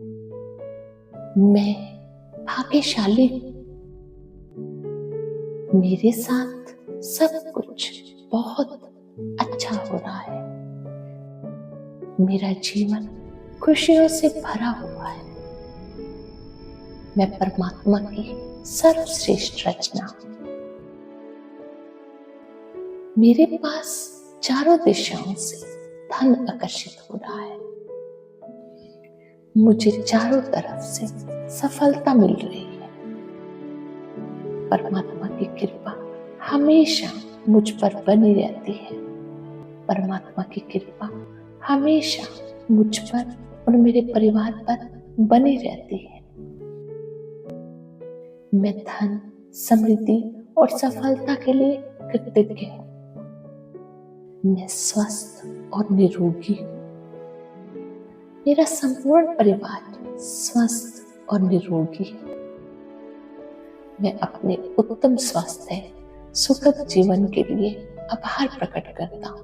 मैं भाग्यशाली हूँ। मेरे साथ सब कुछ बहुत अच्छा हो रहा है। मेरा जीवन खुशियों से भरा हुआ है। मैं परमात्मा की सर्वश्रेष्ठ रचना हूँ। मेरे पास चारों दिशाओं से धन आकर्षित हो रहा है। मुझे चारों तरफ से सफलता मिल रही है। परमात्मा की कृपा हमेशा मुझ पर बनी रहती है। परमात्मा की कृपा हमेशा मुझ पर और मेरे परिवार पर बनी रहती है। मैं धन, समृद्धि और सफलता के लिए कृतज्ञ हूँ। मैं स्वस्थ और निरोगी हूँ। मेरा संपूर्ण परिवार स्वस्थ और निरोगी है। मैं अपने उत्तम स्वास्थ्य, सुखद जीवन के लिए आभार प्रकट करता हूँ।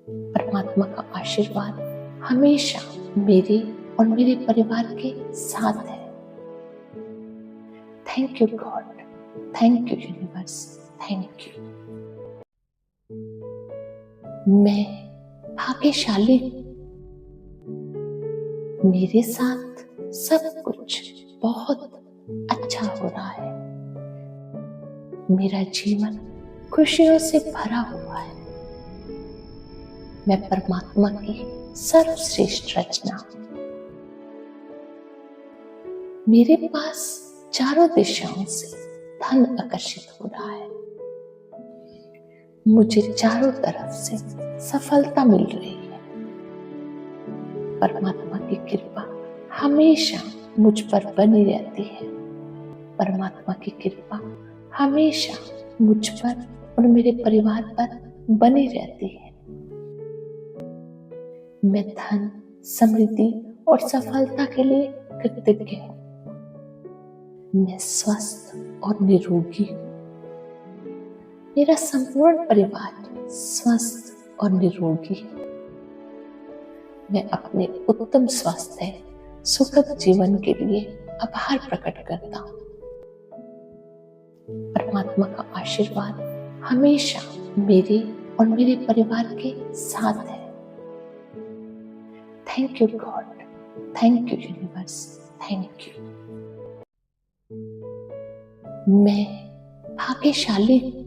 परमात्मा का आशीर्वाद हमेशा मेरे और मेरे परिवार के साथ है। Thank you God, thank you universe, thank you. मैं भाग्यशाली हूँ। मेरे साथ सब कुछ बहुत अच्छा हो रहा है। मेरा जीवन खुशियों से भरा हुआ है। मैं परमात्मा की सर्वश्रेष्ठ रचना हूँ। मेरे पास चारों दिशाओं से धन आकर्षित हो रहा है। मुझे चारों तरफ से सफलता मिल रही है। परमात्मा की कृपा हमेशा मुझ पर बनी रहती है। परमात्मा की कृपा हमेशा मुझ पर और मेरे परिवार पर बनी रहती है। मैं धन, समृद्धि और सफलता के लिए कृतज्ञ हूँ। मैं स्वस्थ और निरोगी हूँ। मेरा संपूर्ण परिवार स्वस्थ और निरोगी है। मैं अपने उत्तम स्वास्थ्य, सुखद जीवन के लिए आभार प्रकट करता हूँ। परमात्मा का आशीर्वाद हमेशा मेरे और मेरे परिवार के साथ है। Thank you God, thank you universe, thank you. मैं भाग्यशाली हूँ।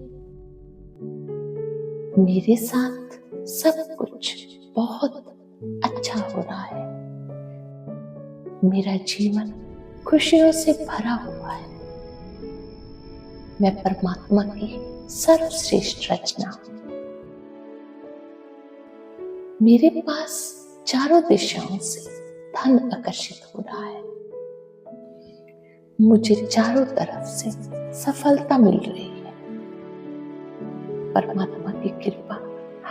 मेरे साथ सब कुछ बहुत अच्छा हो रहा है। मेरा जीवन खुशियों से भरा हुआ है। मैं परमात्मा की सर्वश्रेष्ठ रचना हूँ। मेरे पास चारों दिशाओं से धन आकर्षित हो रहा है। मुझे चारों तरफ से सफलता मिल रही है। परमात्मा की कृपा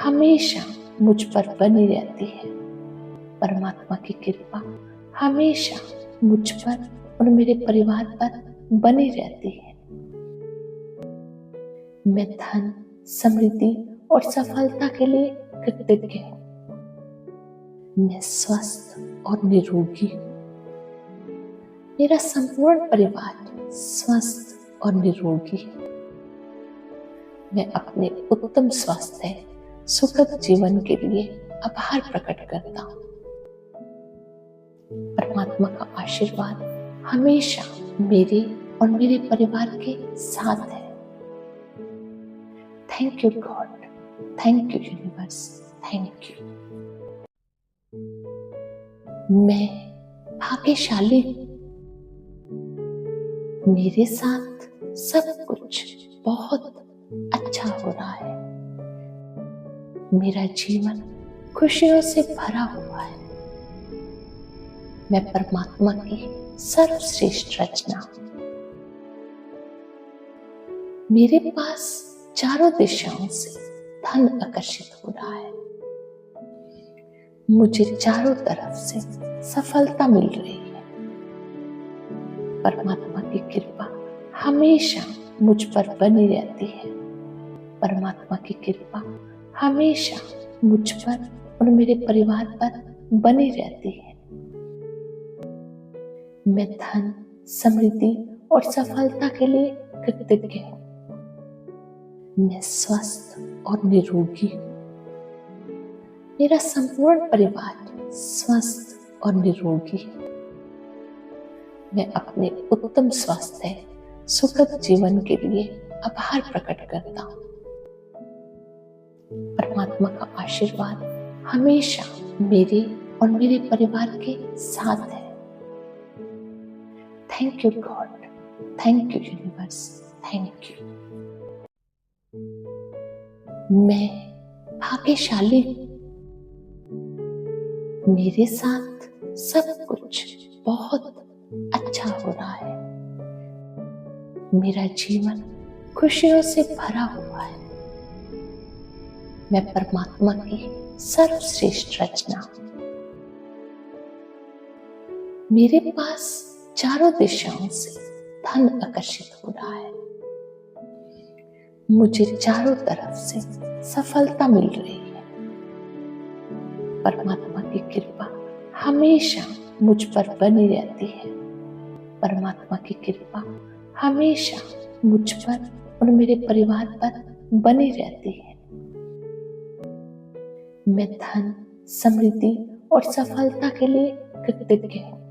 हमेशा मुझ पर बनी रहती है। परमात्मा की कृपा हमेशा मुझ पर और मेरे परिवार पर बनी रहती है। मैं धन, समृद्धि और सफलता के लिए कृतज्ञ हूँ। मैं स्वस्थ और निरोगी हूँ। मेरा संपूर्ण परिवार स्वस्थ और निरोगी है। मैं अपने उत्तम स्वास्थ्य, सुखद जीवन के लिए आभार प्रकट करता हूँ। परमात्मा का आशीर्वाद हमेशा मेरे और मेरे परिवार के साथ है। Thank you God, thank you universe, thank you. मैं भाग्यशाली हूँ। मेरे साथ सब कुछ बहुत अच्छा हो रहा है। मेरा जीवन खुशियों से भरा हुआ है। मैं परमात्मा की सर्वश्रेष्ठ रचना हूँ। मेरे पास चारों दिशाओं से धन आकर्षित हो रहा है। मुझे चारों तरफ से सफलता मिल रही है। परमात्मा की कृपा हमेशा मुझ पर बनी रहती है। परमात्मा की कृपा हमेशा मुझ पर और मेरे परिवार पर बनी रहती है। मैं धन, समृद्धि और सफलता के लिए कृतज्ञ हूँ। मैं स्वस्थ और निरोगी हूँ। मेरा संपूर्ण परिवार स्वस्थ और निरोगी है। मैं अपने उत्तम स्वास्थ्य, सुखद जीवन के लिए आभार प्रकट करता हूँ। परमात्मा का आशीर्वाद हमेशा मेरे और मेरे परिवार के साथ है। Thank you God, thank you universe, thank you. मैं भाग्यशाली हूँ। मेरे साथ सब कुछ बहुत अच्छा हो रहा है। मेरा जीवन खुशियों से भरा हुआ है। मैं परमात्मा की सर्वश्रेष्ठ रचना हूं। मेरे पास चारों दिशाओं से धन आकर्षित हो रहा है। मुझे चारों तरफ से सफलता मिल रही है। परमात्मा की कृपा हमेशा मुझ पर बनी रहती है। परमात्मा की कृपा हमेशा मुझ पर और मेरे परिवार पर बनी रहती है। मैं धन, समृद्धि और सफलता के लिए कृतज्ञ हूँ।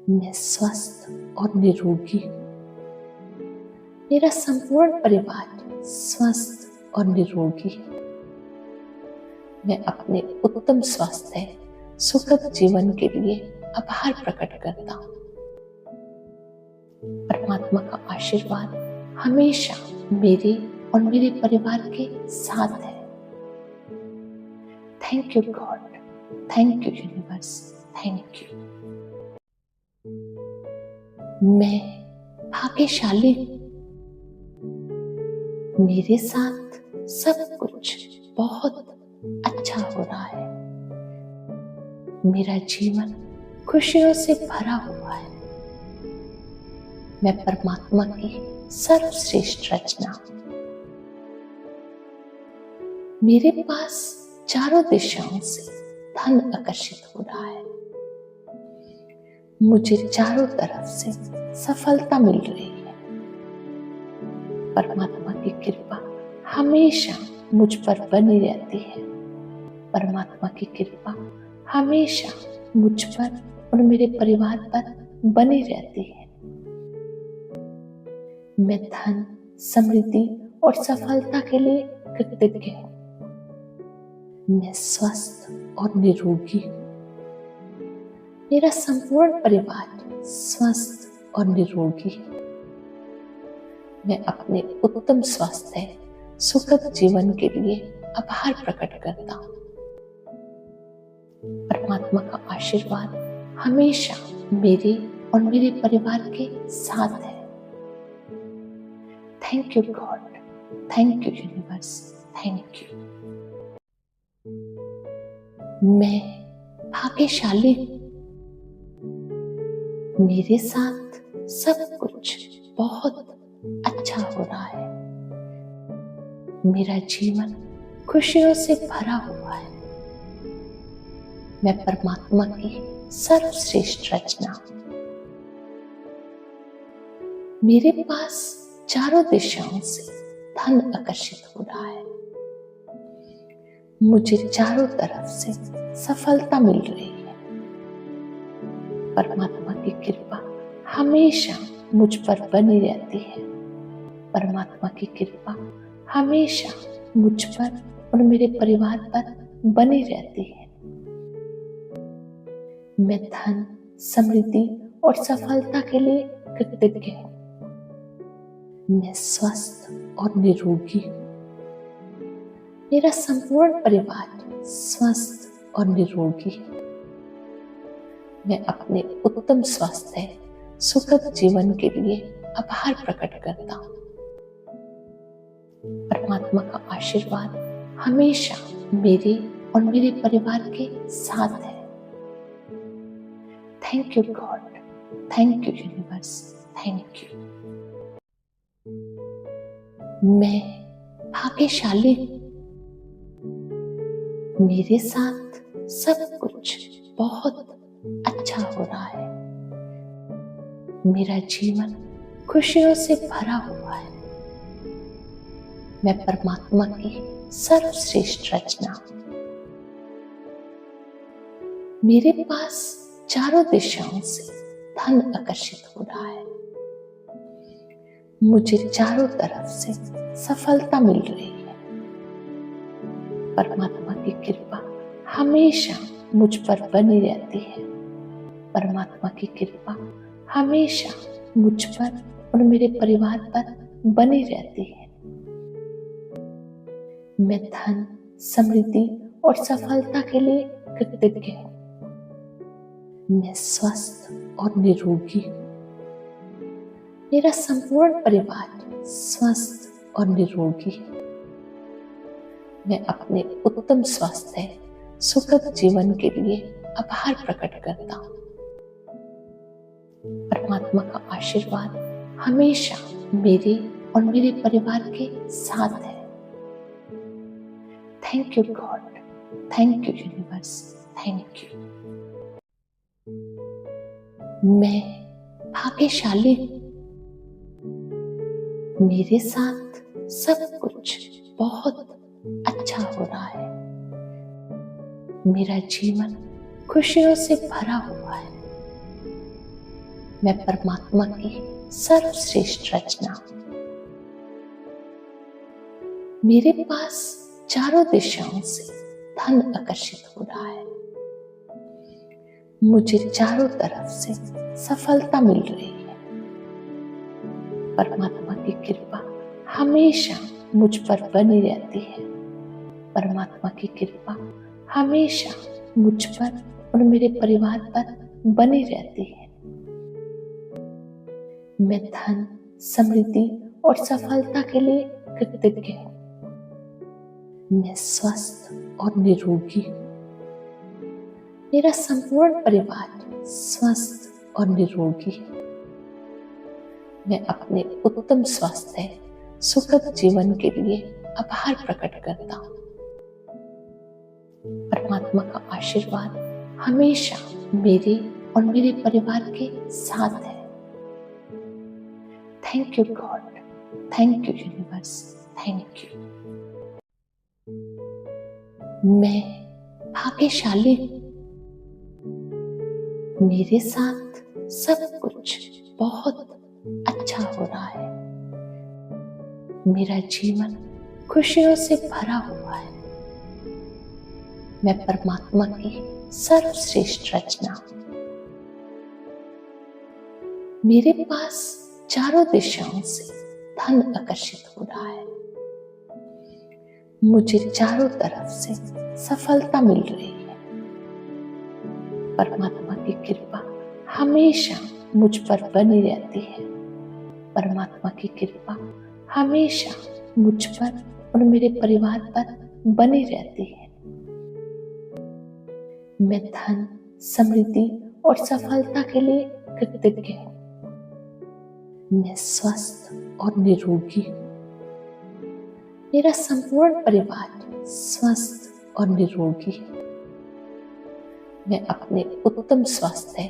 मैं स्वस्थ और निरोगी हूँ। मेरा संपूर्ण परिवार स्वस्थ और निरोगी है। मैं अपने उत्तम स्वास्थ्य, सुखद जीवन के लिए आभार प्रकट करता हूँ। परमात्मा का आशीर्वाद हमेशा मेरे और मेरे परिवार के साथ है। Thank you God, thank you universe, thank you. मैं भाग्यशाली हूँ। मेरे साथ सब कुछ बहुत अच्छा हो रहा है। मेरा जीवन खुशियों से भरा हुआ है। मैं परमात्मा की सर्वश्रेष्ठ रचना हूं। मेरे पास चारों दिशाओं से धन आकर्षित हो रहा है। मुझे चारों तरफ से सफलता मिल रही है। परमात्मा की कृपा हमेशा मुझ पर बनी रहती है। परमात्मा की कृपा हमेशा मुझ पर और मेरे परिवार पर बनी रहती है। मैं धन, समृद्धि और सफलता के लिए कृतज्ञ हूँ। मैं स्वस्थ और निरोगी हूँ। मेरा संपूर्ण परिवार स्वस्थ और निरोगी है। मैं अपने उत्तम स्वास्थ्य, सुखद जीवन के लिए आभार प्रकट करता हूँ। परमात्मा का आशीर्वाद हमेशा मेरे और मेरे परिवार के साथ है। Thank you God, thank you universe, thank you. मैं भाग्यशाली हूँ। मेरे साथ सब कुछ बहुत अच्छा हो रहा है। मेरा जीवन खुशियों से भरा हुआ है। मैं परमात्मा की सर्वश्रेष्ठ रचना हूं। मेरे पास चारों दिशाओं से धन आकर्षित हो रहा है। मुझे चारों तरफ से सफलता मिल रही है। परमात्मा की कृपा हमेशा मुझ पर बनी रहती है। परमात्मा की कृपा हमेशा मुझ पर और मेरे परिवार पर बनी रहती है। मैं धन, समृद्धि और सफलता के लिए कृतज्ञ हूँ। मैं स्वस्थ और निरोगी हूँ। मेरा संपूर्ण परिवार स्वस्थ और निरोगी है। मैं अपने उत्तम स्वास्थ्य, सुखद जीवन के लिए आभार प्रकट करता हूँ। परमात्मा का आशीर्वाद हमेशा मेरे और मेरे परिवार के साथ है। Thank you God, thank you universe, thank you. मैं भाग्यशाली हूँ। मेरे साथ सब कुछ बहुत अच्छा हो रहा है। मेरा जीवन खुशियों से भरा हुआ है। मैं परमात्मा की सर्वश्रेष्ठ रचना हूं। मेरे पास चारों दिशाओं से धन आकर्षित हो रहा है। मुझे चारों तरफ से सफलता मिल रही है। परमात्मा की कृपा हमेशा मुझ पर बनी रहती है। परमात्मा की कृपा हमेशा मुझ पर और मेरे परिवार पर बनी रहती है। मैं धन, समृद्धि और सफलता के लिए कृतज्ञ हूँ। मैं स्वस्थ और निरोगी हूँ। मेरा संपूर्ण परिवार स्वस्थ और निरोगी है। मैं अपने उत्तम स्वास्थ्य, सुखद जीवन के लिए आभार प्रकट करता हूँ। परमात्मा का आशीर्वाद हमेशा मेरे और मेरे परिवार के साथ है। Thank you God, thank you universe, thank you. मैं भाग्यशाली हूँ। मेरे साथ सब कुछ बहुत अच्छा हो रहा है। मेरा जीवन खुशियों से भरा हुआ है। मैं परमात्मा की सर्वश्रेष्ठ रचना हूं। मेरे पास चारों दिशाओं से धन आकर्षित हो रहा है। मुझे चारों तरफ से सफलता मिल रही है। परमात्मा की कृपा हमेशा मुझ पर बनी रहती है। परमात्मा की कृपा हमेशा मुझ पर और मेरे परिवार पर बनी रहती है। मैं धन, समृद्धि और सफलता के लिए कृतज्ञ हूँ। मैं स्वस्थ और निरोगी हूँ। मेरा संपूर्ण परिवार स्वस्थ और निरोगी है। मैं अपने उत्तम स्वास्थ्य, सुखद जीवन के लिए आभार प्रकट करता हूँ। परमात्मा का आशीर्वाद हमेशा मेरे और मेरे परिवार के साथ है। Thank you God, thank you universe, thank you. मैं भाग्यशाली हूँ। मेरे साथ सब कुछ बहुत अच्छा हो रहा है। मेरा जीवन खुशियों से भरा हुआ है। मैं परमात्मा की सर्वश्रेष्ठ रचना हूं। मेरे पास चारों दिशाओं से धन आकर्षित हो रहा है। मुझे चारों तरफ से सफलता मिल रही है। परमात्मा की कृपा हमेशा मुझ पर बनी रहती है। परमात्मा की कृपा हमेशा मुझ पर और मेरे परिवार पर बनी रहती है। मैं धन, समृद्धि और सफलता के लिए कृतज्ञ हूँ। मैं स्वस्थ और निरोगी हूँ। मेरा संपूर्ण परिवार स्वस्थ और निरोगी है। मैं अपने उत्तम स्वास्थ्य,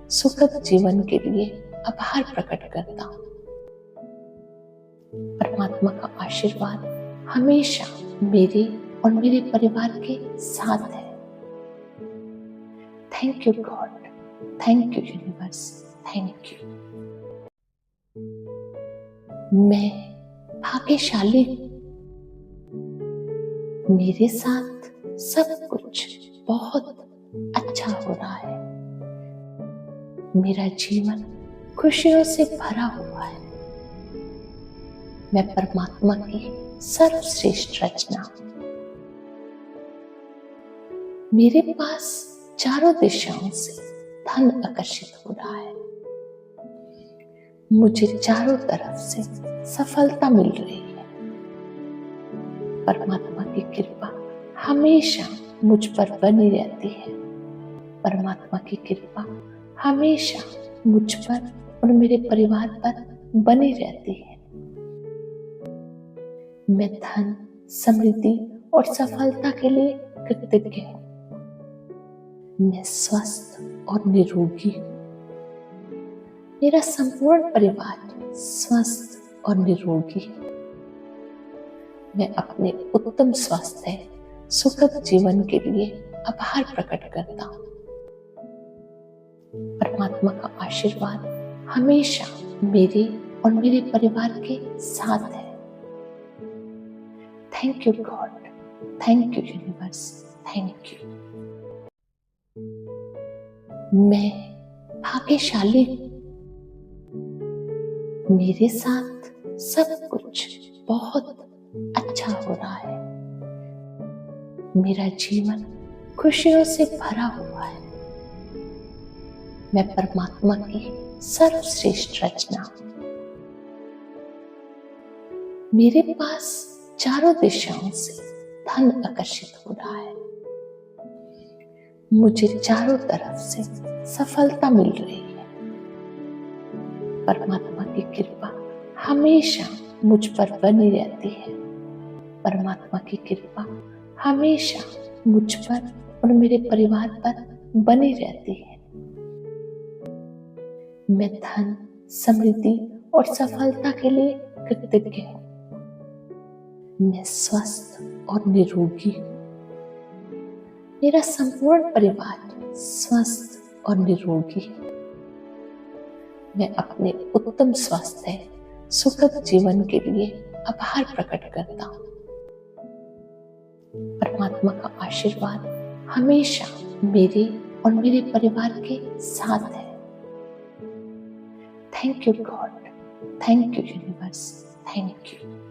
सुखद जीवन के लिए आभार प्रकट करता हूँ। परमात्मा का आशीर्वाद हमेशा मेरे और मेरे परिवार के साथ है। Thank you God, thank you universe, thank you. मैं भाग्यशाली हूँ। मेरे साथ सब कुछ बहुत अच्छा हो रहा है। मेरा जीवन खुशियों से भरा हुआ है। मैं परमात्मा की सर्वश्रेष्ठ रचना हूं। मेरे पास चारों दिशाओं से धन आकर्षित हो रहा है। मुझे चारों तरफ से सफलता मिल रही है। परमात्मा की कृपा हमेशा मुझ पर बनी रहती है। परमात्मा की कृपा हमेशा मुझ पर और मेरे परिवार पर बनी रहती है। मैं धन, समृद्धि और सफलता के लिए कृतज्ञ हूँ। मैं स्वस्थ और निरोगी हूँ। मेरा संपूर्ण परिवार स्वस्थ और निरोगी है। मैं अपने उत्तम स्वास्थ्य, सुखद जीवन के लिए आभार प्रकट करता हूँ। परमात्मा का आशीर्वाद हमेशा मेरे और मेरे परिवार के साथ है। Thank you God, thank you universe, thank you. मैं भाग्यशाली हूँ। मेरे साथ सब कुछ बहुत अच्छा हो रहा है। मेरा जीवन खुशियों से भरा हुआ है। मैं परमात्मा की सर्वश्रेष्ठ रचना हूं। मेरे पास चारों दिशाओं से धन आकर्षित हो रहा है। मुझे चारों तरफ से सफलता मिल रही है। परमात्मा की कृपा हमेशा मुझ पर बनी रहती है। परमात्मा की कृपा हमेशा मुझ पर और मेरे परिवार पर बनी रहती है। मैं धन, समृद्धि और सफलता के लिए कृतज्ञ हूँ। मैं स्वस्थ और निरोगी हूँ। मेरा संपूर्ण परिवार स्वस्थ और निरोगी है। मैं अपने उत्तम स्वास्थ्य, सुखद जीवन के लिए आभार प्रकट करता हूँ। परमात्मा का आशीर्वाद हमेशा मेरे और मेरे परिवार के साथ है। Thank you God, thank you universe, thank you.